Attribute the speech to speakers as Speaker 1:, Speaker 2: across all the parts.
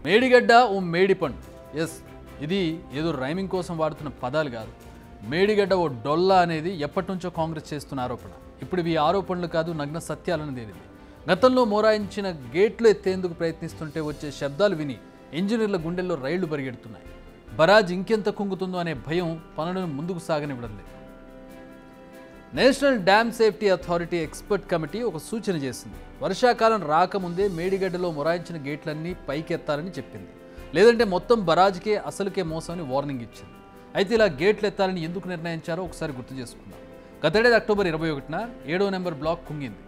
Speaker 1: మేడిగడ్డ ఓ మేడిపండు. Yes, ఇది ఏదో rhyming కోసం వాడుతున్న పదాలు కాదు. మేడిగడ్డ ఓ డొల్లా అనేది ఎప్పటి నుంచో కాంగ్రెస్ చేస్తున్న ఆరోపణ. ఇప్పుడు ఇవి ఆరోపణలు కాదు, నగ్న సత్యాలను తేలింది. గతంలో మోరాయించిన గేట్లు ఎత్తేందుకు ప్రయత్నిస్తుంటే వచ్చే శబ్దాలు విని ఇంజనీర్ల గుండెల్లో రైళ్లు పరిగెడుతున్నాయి. బరాజ్ ఇంకెంత కుంగుతుందో అనే భయం పనులను ముందుకు సాగనివ్వడం లేదు. National dam safety authority expert committee ఒక సూచన చేసింది. వర్షాకాలం రాకముందే మేడిగడ్డలో మొరాయించిన గేట్లన్నీ పైకెత్తాలని చెప్పింది. లేదంటే మొత్తం బరాజ్కే అసలుకే మోసమని వార్నింగ్ ఇచ్చింది. అయితే ఇలా గేట్లు ఎత్తాలని ఎందుకు నిర్ణయించారో ఒకసారి గుర్తు చేసుకుందాం. గతేడాది అక్టోబర్ 21న 7వ నెంబర్ బ్లాక్ కుంగింది.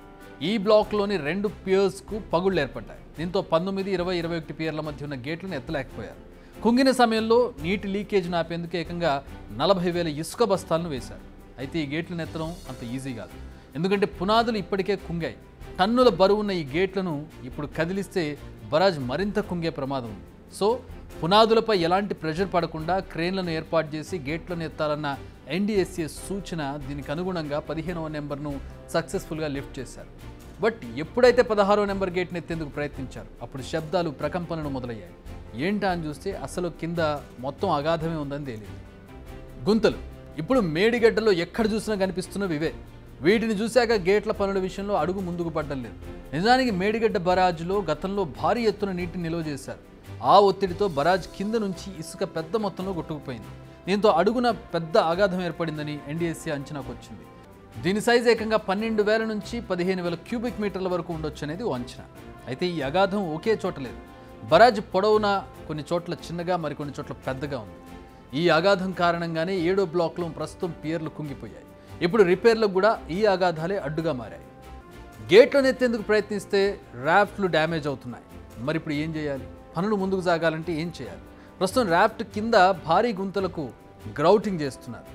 Speaker 1: ఈ బ్లాక్లోని 2 పియర్స్కు పగుళ్లు ఏర్పడ్డాయి. దీంతో 19, 20, 21 పియర్ల మధ్య ఉన్న గేట్లను ఎత్తలేకపోయారు. కుంగిన సమయంలో నీటి లీకేజ్ ఆపేందుకు ఏకంగా 40,000 ఇసుక బస్తాలను వేశారు. అయితే ఈ గేట్లను ఎత్తడం అంత ఈజీ కాదు. ఎందుకంటే పునాదులు ఇప్పటికే కుంగాయి. టన్నుల బరువున్న ఈ గేట్లను ఇప్పుడు కదిలిస్తే బరాజ్ మరింత కుంగే ప్రమాదం ఉంది. సో పునాదులపై ఎలాంటి ప్రెషర్ పడకుండా క్రేన్లను ఏర్పాటు చేసి గేట్లను ఎత్తాలన్న ఎన్డీఎస్ఏ సూచన. దీనికి అనుగుణంగా 15వ నెంబర్ను సక్సెస్ఫుల్గా లిఫ్ట్ చేశారు. బట్ ఎప్పుడైతే 16వ నెంబర్ గేట్ని ఎత్తేందుకు ప్రయత్నించారు అప్పుడు శబ్దాలు, ప్రకంపనలు మొదలయ్యాయి. ఏంటా అని చూస్తే అసలు కింద మొత్తం అగాధమే ఉందని తేలింది. గుంతలు ఇప్పుడు మేడిగడ్డలో ఎక్కడ చూసినా కనిపిస్తున్నవి ఇవే. వీటిని చూశాక గేట్ల పనుల విషయంలో అడుగు ముందుకు పడ్డం లేదు. నిజానికి మేడిగడ్డ బరాజ్లో గతంలో భారీ ఎత్తున నీటిని నిల్వ చేశారు. ఆ ఒత్తిడితో బరాజ్ కింద నుంచి ఇసుక పెద్ద మొత్తంలో కొట్టుకుపోయింది. దీంతో అడుగున పెద్ద అగాధం ఏర్పడిందని ఎన్డీఎస్సీ అంచనాకు వచ్చింది. దీని సైజు ఏకంగా 12,000 నుంచి 15,000 క్యూబిక్ మీటర్ల వరకు ఉండొచ్చు అనేది ఓ అంచనా. అయితే ఈ అగాధం ఒకే చోట లేదు. బరాజ్ పొడవున కొన్ని చోట్ల చిన్నగా, మరికొన్ని చోట్ల పెద్దగా ఉంది. ఈ అగాధం కారణంగానే 7వ బ్లాక్లో ప్రస్తుతం పియర్లు కుంగిపోయాయి. ఇప్పుడు రిపేర్లకు కూడా ఈ అగాధాలే అడ్డుగా మారాయి. గేట్లను ఎత్తేందుకు ప్రయత్నిస్తే రాఫ్ట్లు డ్యామేజ్ అవుతున్నాయి. మరి ఇప్పుడు ఏం చేయాలి? పనులు ముందుకు సాగాలంటే ఏం చేయాలి? ప్రస్తుతం రాఫ్ట్ కింద భారీ గుంతలకు గ్రౌటింగ్ చేస్తున్నారు.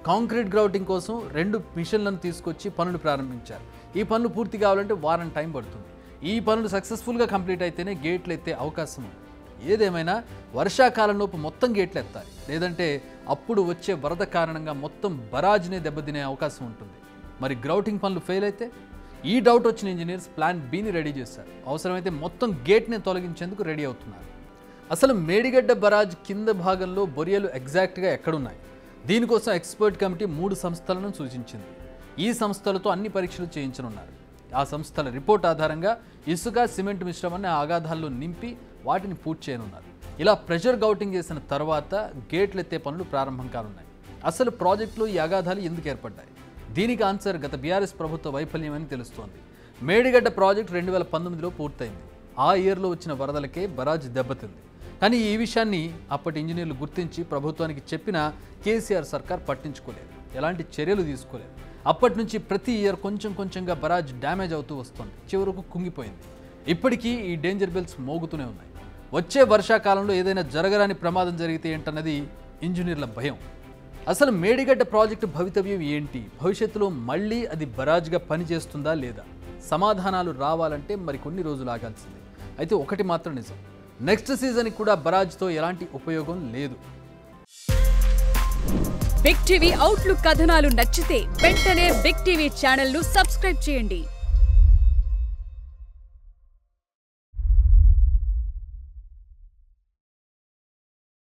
Speaker 1: కాంక్రీట్ గ్రౌటింగ్ కోసం 2 మిషన్లను తీసుకొచ్చి పనులు ప్రారంభించారు. ఈ పనులు పూర్తి కావాలంటే వారం టైం పడుతుంది. ఈ పనులు సక్సెస్ఫుల్గా కంప్లీట్ అయితేనే గేట్లు ఎత్తే అవకాశం ఉంది. ఏదేమైనా వర్షాకాలంలోపు మొత్తం గేట్లు ఎత్తాలి. లేదంటే అప్పుడు వచ్చే వరద కారణంగా మొత్తం బరాజ్నే దెబ్బతినే అవకాశం ఉంటుంది. మరి గ్రౌటింగ్ పనులు ఫెయిల్ అయితే? ఈ డౌట్ వచ్చిన ఇంజనీర్స్ ప్లాన్ బిని రెడీ చేశారు. అవసరమైతే మొత్తం గేట్ని తొలగించేందుకు రెడీ అవుతున్నారు. అసలు మేడిగడ్డ బరాజ్ కింద భాగంలో బొరియలు ఎగ్జాక్ట్గా ఎక్కడున్నాయి? దీనికోసం ఎక్స్పర్ట్ కమిటీ 3 సంస్థలను సూచించింది. ఈ సంస్థలతో అన్ని పరీక్షలు చేయించనున్నారు. ఆ సంస్థల రిపోర్ట్ ఆధారంగా ఇసుక, సిమెంట్ మిశ్రమాన్ని అగాధాల్లో నింపి వాటిని పూర్తి చేయనున్నారు. ఇలా ప్రెషర్ గౌటింగ్ చేసిన తర్వాత గేట్లు ఎత్తే పనులు ప్రారంభం కానున్నాయి. అసలు ప్రాజెక్టులో ఈ అగాధాలు ఎందుకు ఏర్పడ్డాయి? దీనికి ఆన్సర్ గత బీఆర్ఎస్ ప్రభుత్వ వైఫల్యం అని తెలుస్తోంది. మేడిగడ్డ ప్రాజెక్టు 2019లో పూర్తయింది. ఆ ఇయర్లో వచ్చిన వరదలకే బరాజ్ దెబ్బతింది. కానీ ఈ విషయాన్ని అప్పటి ఇంజనీర్లు గుర్తించి ప్రభుత్వానికి చెప్పినా కేసీఆర్ సర్కార్ పట్టించుకోలేదు, ఎలాంటి చర్యలు తీసుకోలేదు. అప్పటి నుంచి ప్రతి ఇయర్ కొంచెం కొంచెంగా బరాజ్ డ్యామేజ్ అవుతూ వస్తుంది. చివరకు కుంగిపోయింది. ఇప్పటికీ ఈ డేంజర్ బెల్స్ మోగుతూనే ఉన్నాయి. వచ్చే వర్షాకాలంలో ఏదైనా జరగరాని ప్రమాదం జరిగితే ఏంటన్నది ఇంజనీర్ల భయం. అసలు మేడిగడ్డ ప్రాజెక్టు భవితవ్యం ఏంటి? భవిష్యత్తులో మళ్ళీ అది బరాజ్గా పనిచేస్తుందా లేదా? సమాధానాలు రావాలంటే మరికొన్ని రోజులు ఆగాల్సిందే. అయితే ఒకటి మాత్రం నిజం, నెక్స్ట్ సీజన్కి కూడా బరాజ్తో ఎలాంటి ఉపయోగం లేదు.
Speaker 2: బిగ్ టీవీ అవుట్లుక్ కథనాలు నచ్చితే వెంటనే బిగ్ టీవీ ఛానల్ను సబ్స్క్రైబ్ చేయండి.